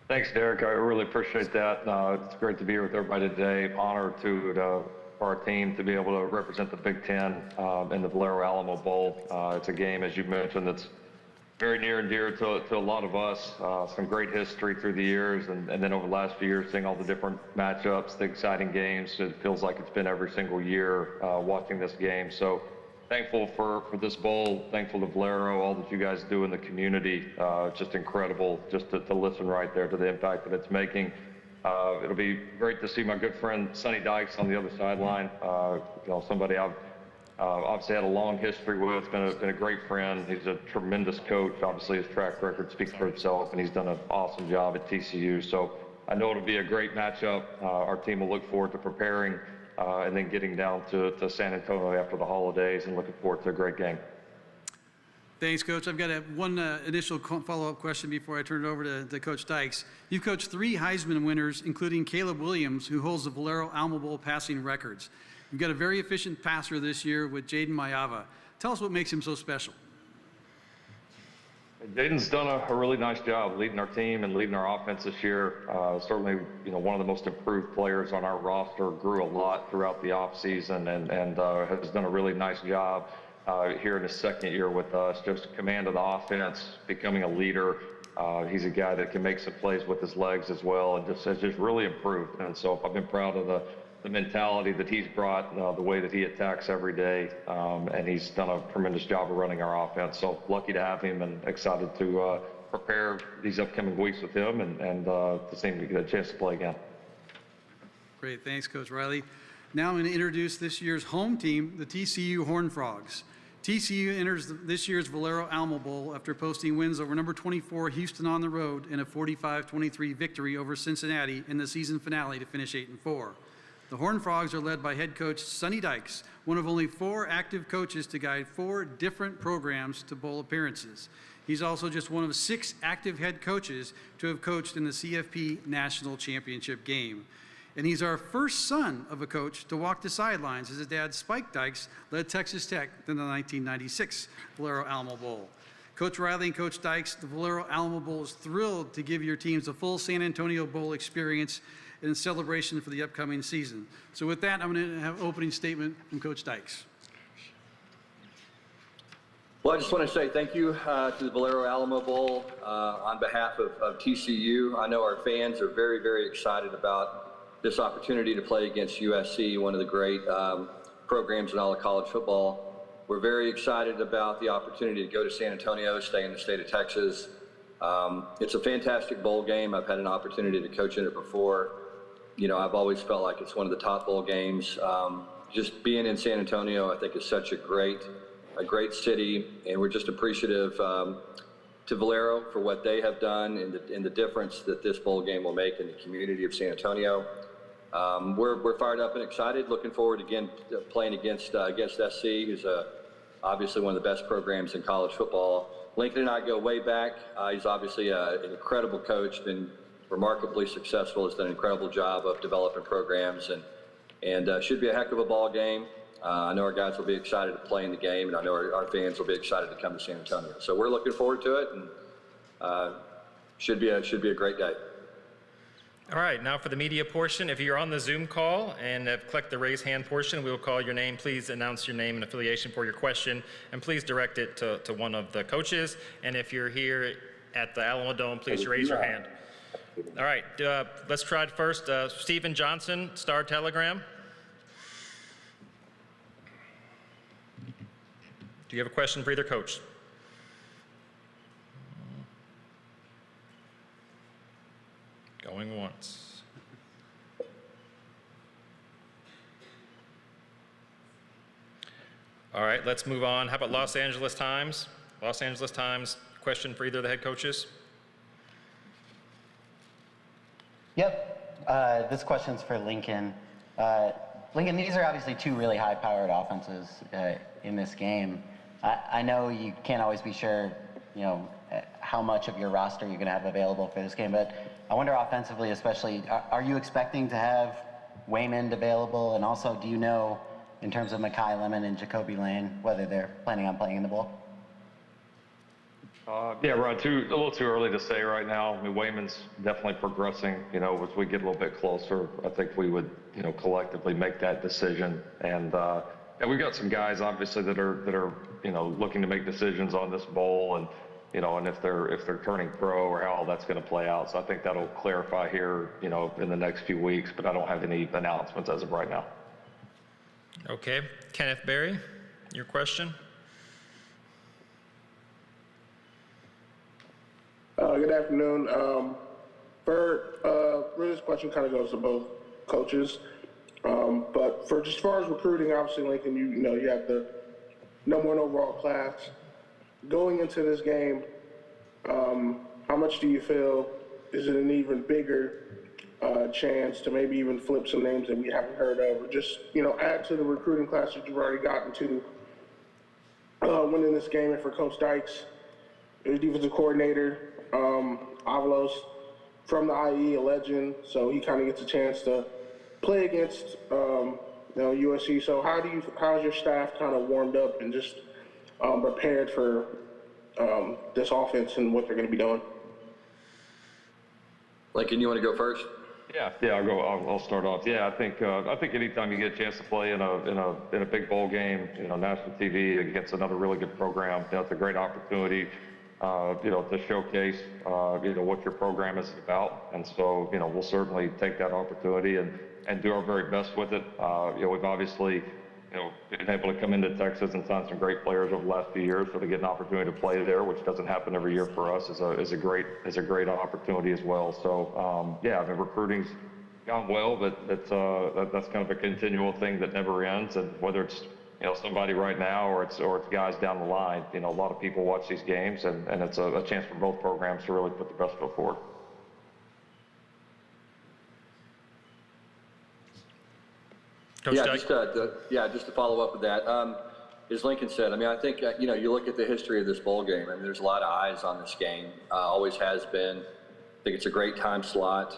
Thanks, Derek. I really appreciate that. It's great to be here with everybody today. Honor for our team to be able to represent the Big Ten in the Valero Alamo Bowl. It's a game, as you mentioned, that's very near and dear to a lot of us. Some great history through the years, and then over the last few years, seeing all the different matchups, the exciting games. It feels like it's been every single year watching this game. So thankful for this bowl, thankful to Valero, all that you guys do in the community. Just incredible just to listen right there to the impact that it's making. It'll be great to see my good friend Sonny Dykes on the other sideline. Somebody I've obviously had a long history with, been a great friend. He's a tremendous coach. Obviously his track record speaks for itself, and he's done an awesome job at TCU. So I know it'll be a great matchup. Our team will look forward to preparing and then getting down to San Antonio after the holidays, and looking forward to a great game. Thanks, Coach. I've got one initial follow-up question before I turn it over to Coach Dykes. You've coached 3 Heisman winners, including Caleb Williams, who holds the Valero Alamo Bowl passing records. You've got a very efficient passer this year with Jaden Mayava. Tell us what makes him so special. Jaden's done a really nice job leading our team and leading our offense this year. Certainly, one of the most improved players on our roster. Grew a lot throughout the offseason and has done a really nice job here in his second year with us. Just command of the offense, becoming a leader. He's a guy that can make some plays with his legs as well, and has just really improved. And so I've been proud of the mentality that he's brought, the way that he attacks every day, and he's done a tremendous job of running our offense. So lucky to have him, and excited to prepare these upcoming weeks with him and to see him get a chance to play again. Great, thanks, Coach Riley. Now I'm going to introduce this year's home team, the TCU Horned Frogs. TCU enters this year's Valero Alamo Bowl after posting wins over number 24 Houston on the road and a 45-23 victory over Cincinnati in the season finale to finish 8-4. The Horned Frogs are led by head coach Sonny Dykes, one of only 4 active coaches to guide 4 different programs to bowl appearances. He's also just one of 6 active head coaches to have coached in the CFP National Championship game. And he's our first son of a coach to walk the sidelines, as his dad, Spike Dykes, led Texas Tech in the 1996 Valero Alamo Bowl. Coach Riley and Coach Dykes, the Valero Alamo Bowl is thrilled to give your teams a full San Antonio Bowl experience in celebration for the upcoming season. So with that, I'm going to have an opening statement from Coach Dykes. Well, I just want to say thank you to the Valero Alamo Bowl on behalf of TCU. I know our fans are very, very excited about this opportunity to play against USC, one of the great programs in all of college football. We're very excited about the opportunity to go to San Antonio, stay in the state of Texas. It's a fantastic bowl game. I've had an opportunity to coach in it before. I've always felt like it's one of the top bowl games. Just being in San Antonio, I think, is such a great city, and we're just appreciative to Valero for what they have done and the difference that this bowl game will make in the community of San Antonio. We're fired up and excited, looking forward again to playing against SC, who's obviously one of the best programs in college football. Lincoln and I go way back. He's obviously an incredible coach, been remarkably successful, has done an incredible job of developing programs, and should be a heck of a ball game. I know our guys will be excited to play in the game, and I know our fans will be excited to come to San Antonio. So we're looking forward to it, and should be a great day. All right, now for the media portion. If you're on the Zoom call and have clicked the raise hand portion, we will call your name. Please announce your name and affiliation for your question, and please direct it to one of the coaches. And if you're here at the Alamo Dome, please raise your hand. All right, let's try it first. Stephen Johnson, Star Telegram. Do you have a question for either coach? Going once. All right, let's move on. How about Los Angeles Times? Los Angeles Times, question for either of the head coaches? Yep, this question's for Lincoln. Lincoln, these are obviously 2 really high-powered offenses in this game. I know you can't always be sure, how much of your roster you're going to have available for this game, but I wonder offensively especially, are you expecting to have Waymond available? And also, do you know, in terms of Makai Lemon and Jacoby Lane, whether they're planning on playing in the bowl? Yeah, Rod, a little too early to say right now. I mean, Wayman's definitely progressing. As we get a little bit closer, I think we would, collectively make that decision. And we've got some guys obviously that are looking to make decisions on this bowl, and and if they're turning pro or how all that's going to play out. So I think that'll clarify here, in the next few weeks. But I don't have any announcements as of right now. Okay, Kenneth Berry, your question. Good afternoon. Really this question kind of goes to both coaches. But for just as far as recruiting, obviously, Lincoln, you have the #1 overall class. Going into this game, how much do you feel is it an even bigger chance to maybe even flip some names that we haven't heard of, or just add to the recruiting class that you've already gotten to winning this game? And for Coach Dykes, his defensive coordinator, Avalos from the IE, a legend, so he kind of gets a chance to play against USC. So how's your staff kind of warmed up and just prepared for this offense and what they're going to be doing? Lincoln, you want to go first? Yeah, I'll start off. Yeah, I think anytime you get a chance to play in a big bowl game, national TV against another really good program, it's a great opportunity, to showcase, what your program is about. And so, we'll certainly take that opportunity and do our very best with it. We've obviously, been able to come into Texas and sign some great players over the last few years, so to get an opportunity to play there, which doesn't happen every year for us, is a great opportunity as well. So, recruiting's gone well, but that's kind of a continual thing that never ends. And whether it's somebody right now or it's guys down the line, a lot of people watch these games, and it's a chance for both programs to really put the best foot forward. Coach Dyke? Just to follow up with that, as Lincoln said, I think, you look at the history of this bowl game, there's a lot of eyes on this game, always has been. I think it's a great time slot,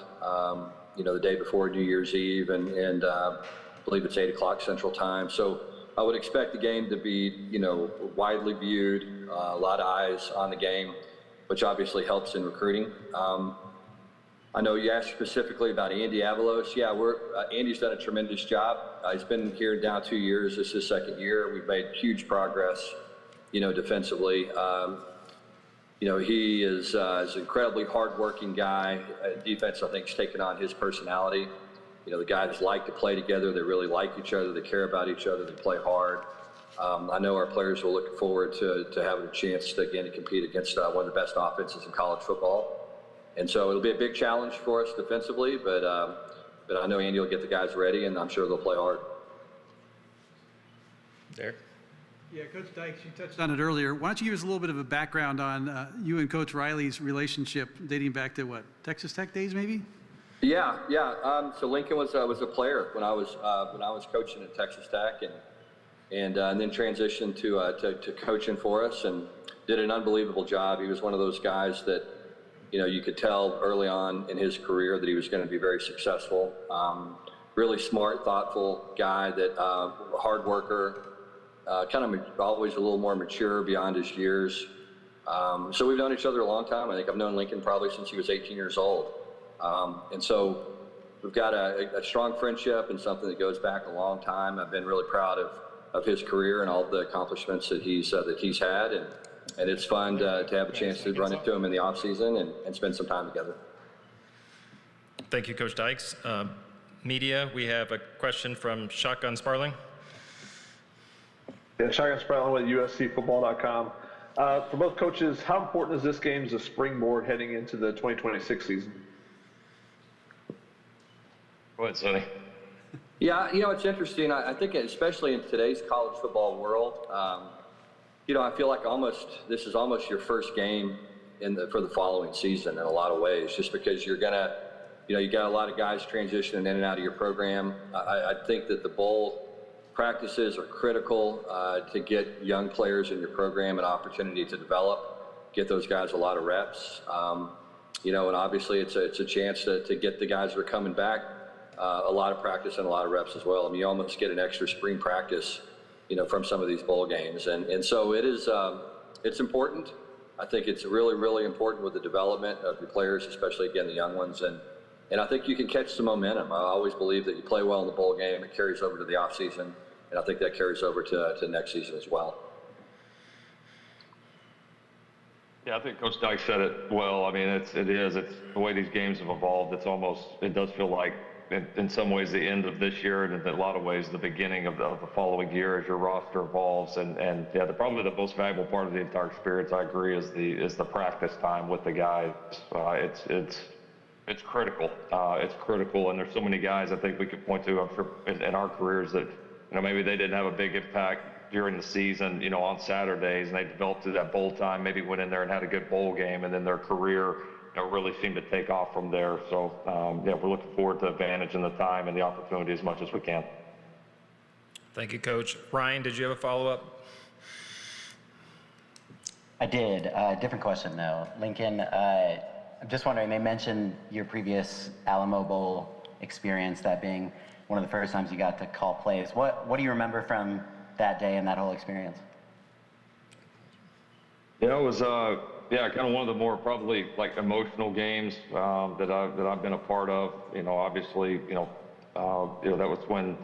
the day before New Year's Eve, and I believe it's 8 o'clock Central Time. So I would expect the game to be, widely viewed, a lot of eyes on the game, which obviously helps in recruiting. I know you asked specifically about Andy Avalos. Yeah, Andy's done a tremendous job. He's been here now 2 years. This is his second year. We've made huge progress, defensively. He is an incredibly hardworking guy. Defense, I think, has taken on his personality. The guys like to play together. They really like each other. They care about each other. They play hard. I know our players are looking forward to having a chance to, again, to compete against one of the best offenses in college football. And so it'll be a big challenge for us defensively, but I know Andy will get the guys ready, and I'm sure they'll play hard. Derek? Yeah, Coach Dykes, you touched on it earlier. Why don't you give us a little bit of a background on you and Coach Riley's relationship dating back to what, Texas Tech days maybe? Yeah. So Lincoln was a player when I was coaching at Texas Tech, and then transitioned to coaching for us, and did an unbelievable job. He was one of those guys that, you could tell early on in his career that he was going to be very successful. Really smart, thoughtful guy, that hard worker, kind of always a little more mature beyond his years. So we've known each other a long time. I think I've known Lincoln probably since he was 18 years old. And so we've got a strong friendship and something that goes back a long time. I've been really proud of his career and all the accomplishments that he's had. And it's fun to have a chance to run into him in the off season and spend some time together. Thank you, Coach Dykes. Media, we have a question from Shotgun Sparling. Yeah, Shotgun Sparling with USCFootball.com. For both coaches, how important is this game as a springboard heading into the 2026 season? Go ahead, Sonny. Yeah, it's interesting. I think especially in today's college football world, I feel like this is almost your first game for the following season in a lot of ways, just because you're gonna, you got a lot of guys transitioning in and out of your program. I think that the bowl practices are critical to get young players in your program an opportunity to develop, get those guys a lot of reps. And obviously it's a chance to get the guys that are coming back a lot of practice and a lot of reps as well. You almost get an extra spring practice, from some of these bowl games. And so it is, it's important. I think it's really, really important with the development of your players, especially, again, the young ones. And I think you can catch some momentum. I always believe that you play well in the bowl game, it carries over to the offseason, and I think that carries over to next season as well. Yeah, I think Coach Dyke said it well. I mean, it's the way these games have evolved. It does feel like in some ways the end of this year, and in a lot of ways the beginning of the following year as your roster evolves. And yeah, probably the most valuable part of the entire experience, I agree, is the practice time with the guys. It's critical. It's critical, and there's so many guys I think we could point to, I'm sure, in our careers that maybe they didn't have a big impact during the season, on Saturdays, and they developed through that bowl time, maybe went in there and had a good bowl game, and then their career, really seemed to take off from there. So, yeah, we're looking forward to advantaging the time and the opportunity as much as we can. Thank you, Coach. Ryan, did you have a follow-up? I did. Different question, though. Lincoln, I'm just wondering, they mentioned your previous Alamo Bowl experience, that being one of the first times you got to call plays. What do you remember from that day and that whole experience? Yeah, it was kind of one of the more probably like emotional games that I've been a part of. Obviously, that was when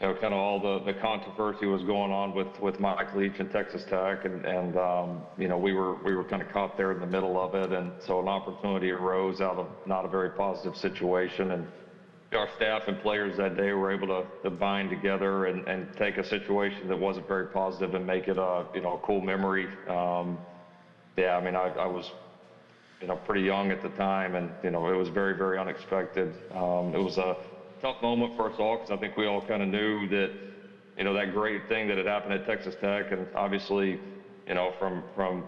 kind of all the controversy was going on with Mike Leach and Texas Tech, and we were kind of caught there in the middle of it, and so an opportunity arose out of not a very positive situation, and our staff and players that day were able to bind together and take a situation that wasn't very positive and make it a cool memory. Yeah, I mean, I was pretty young at the time, and it was very, very unexpected. It was a tough moment for us all, because I think we all kind of knew that that great thing that had happened at Texas Tech, and obviously from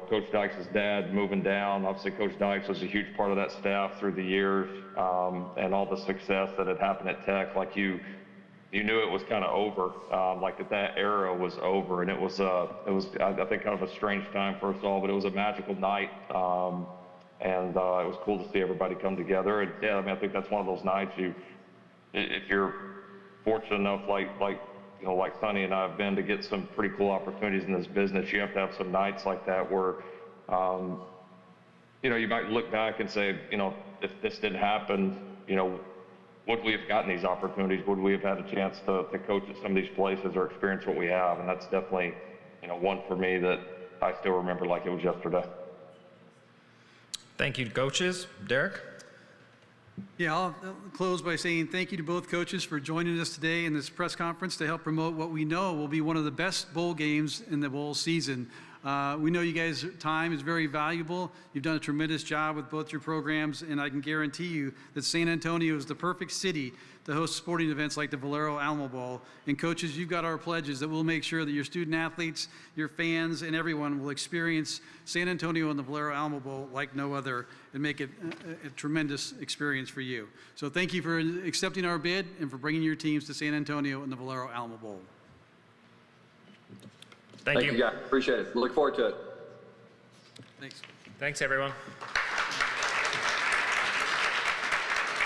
Coach Dykes' dad moving down. Obviously, Coach Dykes was a huge part of that staff through the years, and all the success that had happened at Tech. Like you knew it was kind of over, like that era was over, and it was I think kind of a strange time for us all, but it was a magical night, and it was cool to see everybody come together. And yeah, I mean, I think that's one of those nights if you're fortunate enough, like Sonny and I have been, to get some pretty cool opportunities in this business, you have to have some nights like that where, you might look back and say, if this didn't happen, would we have gotten these opportunities? Would we have had a chance to coach at some of these places or experience what we have? And that's definitely, one for me that I still remember like it was yesterday. Thank you, coaches. Derek? Yeah, I'll close by saying thank you to both coaches for joining us today in this press conference to help promote what we know will be one of the best bowl games in the bowl season. We know you guys' time is very valuable. You've done a tremendous job with both your programs, and I can guarantee you that San Antonio is the perfect city to host sporting events like the Valero Alamo Bowl. And coaches, you've got our pledges that we'll make sure that your student athletes, your fans, and everyone will experience San Antonio and the Valero Alamo Bowl like no other, and make it a tremendous experience for you. So thank you for accepting our bid and for bringing your teams to San Antonio and the Valero Alamo Bowl. Thank you. Thank you, guys. Appreciate it. Look forward to it. Thanks. Thanks, everyone.